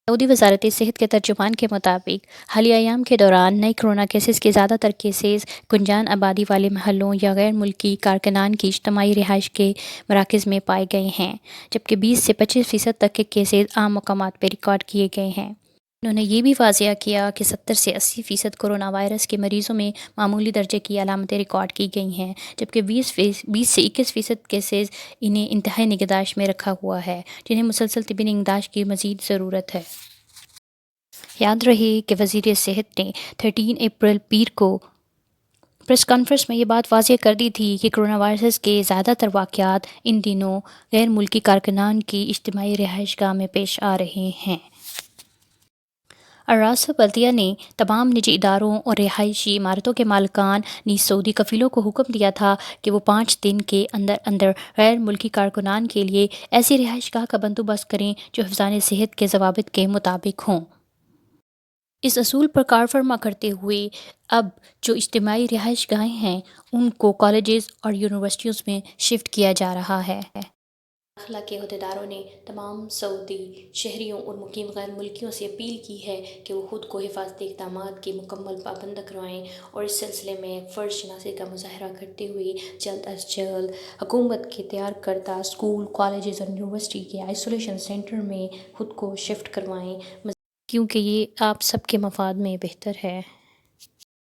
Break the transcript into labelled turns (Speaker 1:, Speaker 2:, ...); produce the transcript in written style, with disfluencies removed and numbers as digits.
Speaker 1: سعودی وزارت صحت کے ترجمان کے مطابق حالیہ ایام کے دوران نئے کورونا کیسز کے زیادہ تر کیسز گنجان آبادی والے محلوں یا غیر ملکی کارکنان کی اجتماعی رہائش کے مراکز میں پائے گئے ہیں، جبکہ 20 سے 25% تک کے کیسز عام مقامات پر ریکارڈ کیے گئے ہیں۔ انہوں نے یہ بھی واضح کیا کہ 70 سے 80% کورونا وائرس کے مریضوں میں معمولی درجے کی علامتیں ریکارڈ کی گئی ہیں، جبکہ 20 سے 21% کیسز انہیں انتہائی نگہداشت میں رکھا ہوا ہے، جنہیں مسلسل طبی نگہداشت کی مزید ضرورت ہے۔ یاد رہے کہ وزیر صحت نے 13 اپریل پیر کو پریس کانفرنس میں یہ بات واضح کر دی تھی کہ کورونا وائرس کے زیادہ تر واقعات ان دنوں غیر ملکی کارکنان کی اجتماعی رہائش گاہ میں پیش آ رہے ہیں۔ الراس بلدیہ نے تمام نجی اداروں اور رہائشی عمارتوں کے مالکان نیز سعودی کفیلوں کو حکم دیا تھا کہ وہ 5 دن کے اندر اندر غیر ملکی کارکنان کے لیے ایسی رہائش گاہ کا بندوبست کریں جو حفظان صحت کے ضوابط کے مطابق ہوں۔ اس اصول پر کار فرما کرتے ہوئے اب جو اجتماعی رہائش گاہیں ہیں ان کو کالجز اور یونیورسٹیوں میں شفٹ کیا جا رہا ہے۔ داخلہ کے عہدیداروں نے تمام سعودی شہریوں اور مقیم غیر ملکیوں سے اپیل کی ہے کہ وہ خود کو حفاظتی اقدامات کی مکمل پابند کروائیں اور اس سلسلے میں فرض شناسی کا مظاہرہ کرتے ہوئے جلد از جلد حکومت کے تیار کردہ اسکول، کالجز اور یونیورسٹی کے آئسولیشن سینٹر میں خود کو شفٹ کروائیں، کیونکہ یہ آپ سب کے مفاد میں بہتر ہے۔